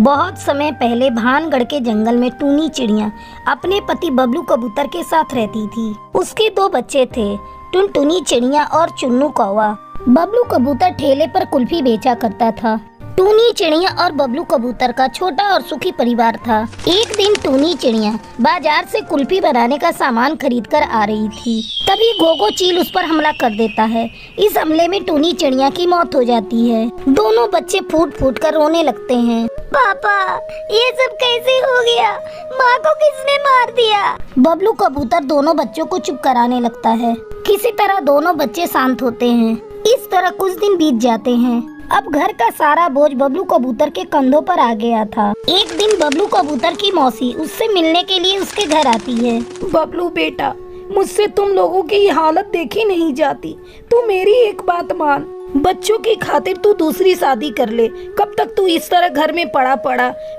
बहुत समय पहले भानगढ़ के जंगल में टूनी चिड़िया अपने पति बबलू कबूतर के साथ रहती थी। उसके दो बच्चे थे, टुनटुनी चिड़िया और चुन्नू कौवा। बबलू कबूतर ठेले पर कुल्फी बेचा करता था। टूनी चिड़िया और बबलू कबूतर का छोटा और सुखी परिवार था। एक दिन टूनी चिड़िया बाजार से कुल्फी बनाने का सामान खरीद कर आ रही थी। तभी गोगो चील उस पर हमला कर देता है। इस हमले में टूनी चिड़िया की मौत हो जाती है। दोनों बच्चे फूट फूट कर रोने लगते हैं। पापा, ये सब कैसे हो गया? माँ को किसने मार दिया? बबलू कबूतर दोनों बच्चों को चुप कराने लगता है। किसी तरह दोनों बच्चे शांत होते हैं। इस तरह कुछ दिन बीत जाते हैं। अब घर का सारा बोझ बबलू कबूतर के कंधों पर आ गया था। एक दिन बबलू कबूतर की मौसी उससे मिलने के लिए उसके घर आती है। बबलू बेटा, मुझसे तुम लोगों की हालत देखी नहीं जाती। तू मेरी एक बात मान, बच्चों की खातिर तू दूसरी शादी कर ले। कब तक तू इस तरह घर में पड़ा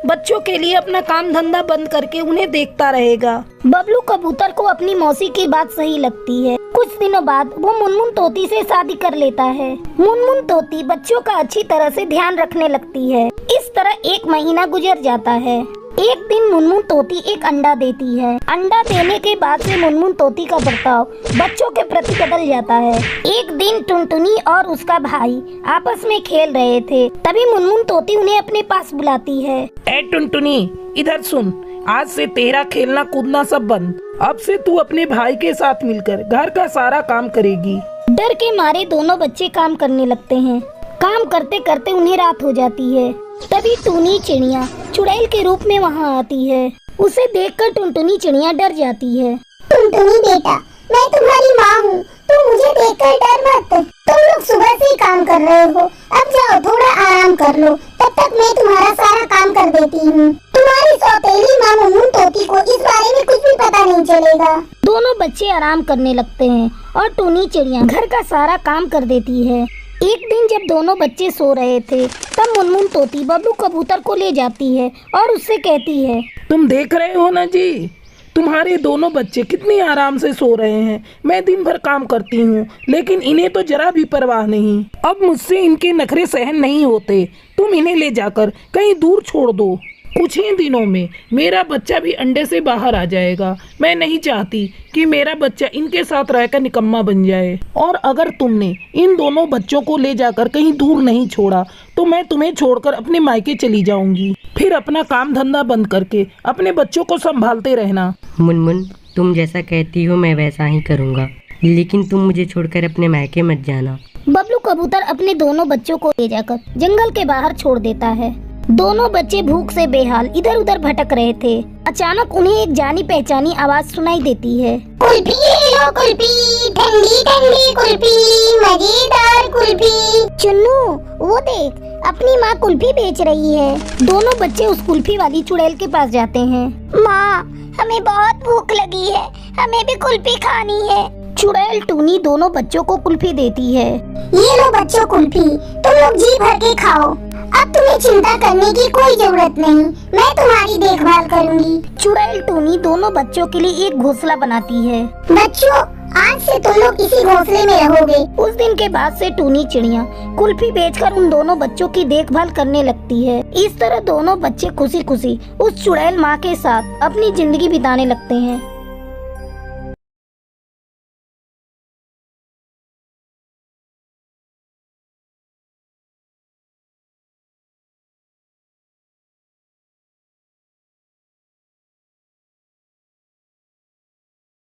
बच्चों के लिए अपना काम धंधा बंद करके उन्हें देखता रहेगा? बबलू कबूतर को अपनी मौसी की बात सही लगती है। कुछ दिनों बाद वो मुनमुन तोती से शादी कर लेता है। मुनमुन तोती बच्चों का अच्छी तरह से ध्यान रखने लगती है। इस तरह एक महीना गुजर जाता है। एक दिन मुनमुन तोती एक अंडा देती है। अंडा देने के बाद से मुनमुन तोती का बर्ताव बच्चों के प्रति बदल जाता है। एक दिन टुनटुनी और उसका भाई आपस में खेल रहे थे। तभी मुनमुन तोती उन्हें अपने पास बुलाती है। ए टुनटुनी, इधर सुन। आज से तेरा खेलना कूदना सब बंद। अब से तू अपने भाई के साथ मिलकर घर का सारा काम करेगी। डर के मारे दोनों बच्चे काम करने लगते हैं। काम करते करते उन्हें रात हो जाती है। तभी टूनी चिड़िया चुड़ैल के रूप में वहाँ आती है। उसे देखकर टुनटुनी चिड़िया डर जाती है। टुनटुनी बेटा, मैं तुम्हारी माँ हूँ, तुम मुझे देखकर डर मत। तुम लोग सुबह से ही काम कर रहे हो, अब जाओ थोड़ा आराम कर लो, तब तक मैं तुम्हारा सारा काम कर देती हूँ। तुम्हारी सौतेली माँ मुनमुन तोती को इस बारे में कुछ भी पता नहीं चलेगा। दोनों बच्चे आराम करने लगते हैं और टूनी चिड़िया घर का सारा काम कर देती है। एक दिन जब दोनों बच्चे सो रहे थे, तब मुनमुन तोती बबलू कबूतर को ले जाती है और उससे कहती है, तुम देख रहे हो ना जी, तुम्हारे दोनों बच्चे कितनी आराम से सो रहे हैं। मैं दिन भर काम करती हूँ, लेकिन इन्हें तो जरा भी परवाह नहीं। अब मुझसे इनके नखरे सहन नहीं होते। तुम इन्हें ले जाकर कहीं दूर छोड़ दो। कुछ ही दिनों में मेरा बच्चा भी अंडे से बाहर आ जाएगा। मैं नहीं चाहती कि मेरा बच्चा इनके साथ रहकर निकम्मा बन जाए। और अगर तुमने इन दोनों बच्चों को ले जाकर कहीं दूर नहीं छोड़ा तो मैं तुम्हें छोड़कर अपने मायके चली जाऊंगी। फिर अपना काम धंधा बंद करके अपने बच्चों को संभालते रहना। मुनमुन, तुम जैसा कहती हो मैं वैसा ही करूँगा, लेकिन तुम मुझे छोड़कर अपने मायके मत जाना। बबलू कबूतर अपने दोनों बच्चों को ले जाकर जंगल के बाहर छोड़ देता है। दोनों बच्चे भूख से बेहाल इधर उधर भटक रहे थे। अचानक उन्हें एक जानी पहचानी आवाज सुनाई देती है। कुल्फी लो कुल्फी, ठंडी ठंडी कुल्फी, मजेदार कुल्फी। चुन्नू, वो देख, अपनी माँ कुल्फी बेच रही है। दोनों बच्चे उस कुल्फी वाली चुड़ैल के पास जाते हैं। माँ, हमें बहुत भूख लगी है, हमें भी कुल्फी खानी है। चुड़ैल टूनी दोनों बच्चों को कुल्फी देती है। ये लो बच्चों कुल्फी, तुम लोग जी भर के खाओ। अब तुम्हें चिंता करने की कोई जरूरत नहीं, मैं तुम्हारी देखभाल करूंगी। चुड़ैल टूनी दोनों बच्चों के लिए एक घोंसला बनाती है। बच्चों, आज से तुम लोग इसी घोंसले में रहोगे। उस दिन के बाद से टूनी चिड़िया कुल्फी बेचकर उन दोनों बच्चों की देखभाल करने लगती है। इस तरह दोनों बच्चे खुशी खुशी उस चुड़ैल माँ के साथ अपनी जिंदगी बिताने लगते हैं।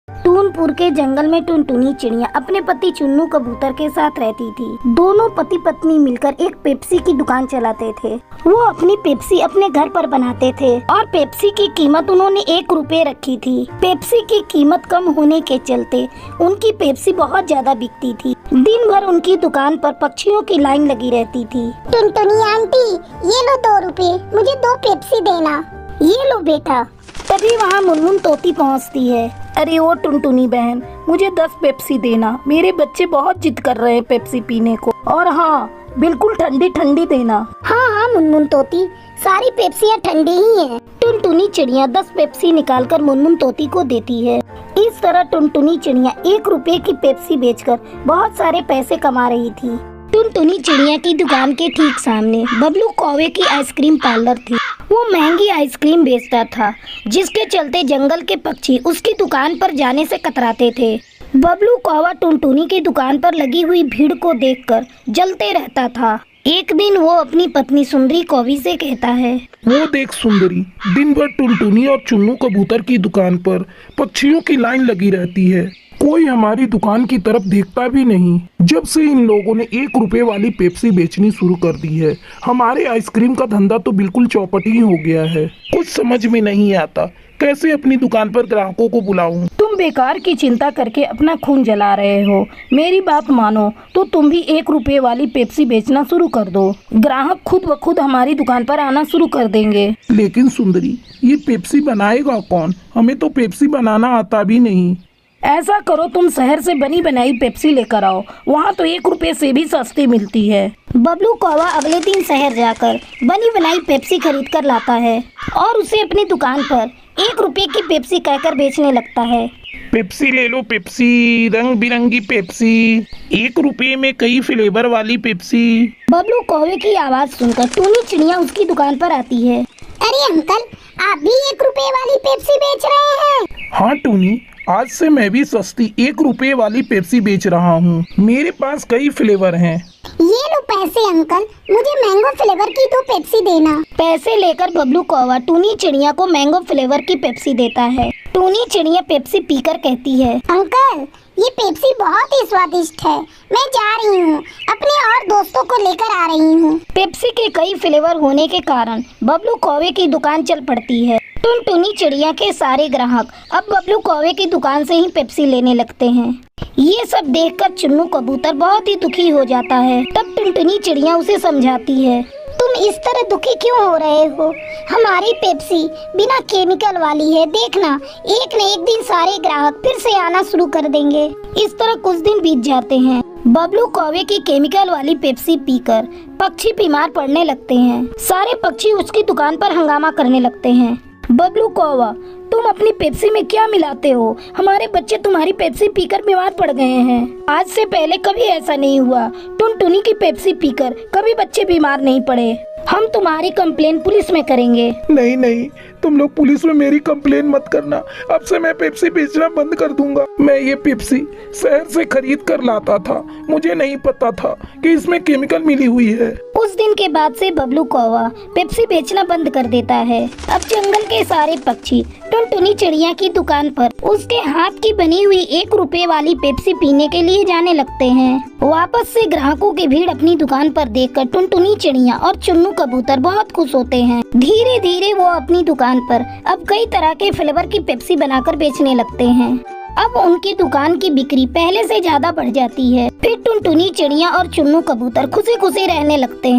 टूनपुर के जंगल में टुनटुनी चिड़िया अपने पति चुन्नू कबूतर के साथ रहती थी। दोनों पति पत्नी मिलकर एक पेप्सी की दुकान चलाते थे। वो अपनी पेप्सी अपने घर पर बनाते थे और पेप्सी की कीमत उन्होंने 1 रुपए रखी थी। पेप्सी की कीमत कम होने के चलते उनकी पेप्सी बहुत ज्यादा बिकती थी। दिन भर उनकी दुकान पर पक्षियों की लाइन लगी रहती थी। टुनटुनी आंटी, ये लो 2 रुपए, मुझे 2 पेप्सी देना। ये लो बेटा। तभी वहाँ मुनमुन तोती पहुँचती है। अरे ओ टुनटुनी बहन, मुझे 10 पेप्सी देना। मेरे बच्चे बहुत जिद कर रहे हैं पेप्सी पीने को। और हाँ, बिल्कुल ठंडी ठंडी देना। हाँ हाँ मुनमुन तोती, सारी पेप्सियाँ ठंडी ही हैं। टुनटुनी चिड़िया 10 पेप्सी निकालकर मुनमुन तोती को देती है। इस तरह टुनटुनी चिड़िया 1 रुपए की पेप्सी बेचकर बहुत सारे पैसे कमा रही थी। टुनटुनी चिड़िया की दुकान के ठीक सामने बबलू कौवे की आइसक्रीम पार्लर थी। वो महंगी आइसक्रीम बेचता था, जिसके चलते जंगल के पक्षी उसकी दुकान पर जाने से कतराते थे। बबलू कौवा टुनटुनी की दुकान पर लगी हुई भीड़ को देखकर जलते रहता था। एक दिन वो अपनी पत्नी सुंदरी कौवी से कहता है, वो देख सुंदरी, दिन भर टुनटुनी और चुन्नू कबूतर की दुकान पर पक्षियों की लाइन लगी रहती है। कोई हमारी दुकान की तरफ देखता भी नहीं। जब से इन लोगों ने 1 रुपए वाली पेप्सी बेचनी शुरू कर दी है, हमारे आइसक्रीम का धंधा तो बिल्कुल चौपट ही हो गया है। कुछ समझ में नहीं आता कैसे अपनी दुकान पर ग्राहकों को बुलाऊं। तुम बेकार की चिंता करके अपना खून जला रहे हो। मेरी बात मानो तो तुम भी 1 रुपए वाली पेप्सी बेचना शुरू कर दो। ग्राहक खुद ब खुद हमारी दुकान पर आना शुरू कर देंगे। लेकिन सुंदरी, ये पेप्सी बनाएगा कौन? हमें तो पेप्सी बनाना आता भी नहीं। ऐसा करो, तुम शहर से बनी बनाई पेप्सी लेकर आओ, वहाँ तो 1 रुपए से भी सस्ती मिलती है। बबलू कौवा अगले दिन शहर जाकर बनी बनाई पेप्सी खरीद कर लाता है और उसे अपनी दुकान पर 1 रुपए की पेप्सी कहकर बेचने लगता है। पेप्सी ले लो पेप्सी, रंग बिरंगी पेप्सी, 1 रुपए में कई फ्लेवर वाली पेप्सी। बबलू कौवे की आवाज सुनकर टूनी चिड़िया उसकी दुकान पर आती है। अरे अंकल, आप भी 1 रुपए वाली पेप्सी बेच रहे हैं? हाँ टूनी, आज से मैं भी सस्ती 1 रुपए वाली पेप्सी बेच रहा हूँ। मेरे पास कई फ्लेवर हैं। ये लो पैसे अंकल, मुझे मैंगो फ्लेवर की 2 पेप्सी देना। पैसे लेकर बबलू कौवा टूनी चिड़िया को मैंगो फ्लेवर की पेप्सी देता है। टूनी चिड़िया पेप्सी पीकर कहती है, अंकल, ये पेप्सी बहुत ही स्वादिष्ट है। मैं जा रही हूँ, अपने और दोस्तों को लेकर आ रही हूँ। पेप्सी के कई फ्लेवर होने के कारण बबलू कौवे की दुकान चल पड़ती है। टुनटुनी चिड़िया के सारे ग्राहक अब बबलू कौवे की दुकान से ही पेप्सी लेने लगते हैं। ये सब देखकर चुन्नू कबूतर बहुत ही दुखी हो जाता है। तब टुनटुनी चिड़िया उसे समझाती है, तुम इस तरह दुखी क्यों हो रहे हो? हमारी पेप्सी बिना केमिकल वाली है। देखना, एक न एक दिन सारे ग्राहक फिर से आना शुरू कर देंगे। इस तरह कुछ दिन बीत जाते हैं। बबलू कौवे की केमिकल वाली पेप्सी पीकर पक्षी बीमार पड़ने लगते हैं। सारे पक्षी उसकी दुकान पर हंगामा करने लगते हैं। बबलू कौवा, तुम अपनी पेप्सी में क्या मिलाते हो? हमारे बच्चे तुम्हारी पेप्सी पीकर बीमार पड़ गए हैं। आज से पहले कभी ऐसा नहीं हुआ। टुनटुनी की पेप्सी पीकर कभी बच्चे बीमार नहीं पड़े। हम तुम्हारी कंप्लेन पुलिस में करेंगे। नहीं नहीं, तुम लोग पुलिस में मेरी कंप्लेन मत करना। अब से मैं पेप्सी बेचना बंद कर दूंगा। मैं ये पेप्सी शहर से खरीद कर लाता था, मुझे नहीं पता था कि इसमें केमिकल मिली हुई है। उस दिन के बाद से बबलू कौवा पेप्सी बेचना बंद कर देता है। अब जंगल के सारे पक्षी टुनटुनी चिड़िया की दुकान पर उसके हाथ की बनी हुई 1 रुपए वाली पेप्सी पीने के लिए जाने लगते हैं। वापस से ग्राहकों की भीड़ अपनी दुकान पर देखकर टुनटुनी चिड़िया और चुन्नू कबूतर बहुत खुश होते हैं। धीरे धीरे वो अपनी दुकान पर अब कई तरह के फ्लेवर की पेप्सी बनाकर बेचने लगते हैं। अब उनकी दुकान की बिक्री पहले से ज्यादा बढ़ जाती है। फिर टुनटुनी चिड़िया और चुन्नू कबूतर खुशी खुशी रहने लगते हैं।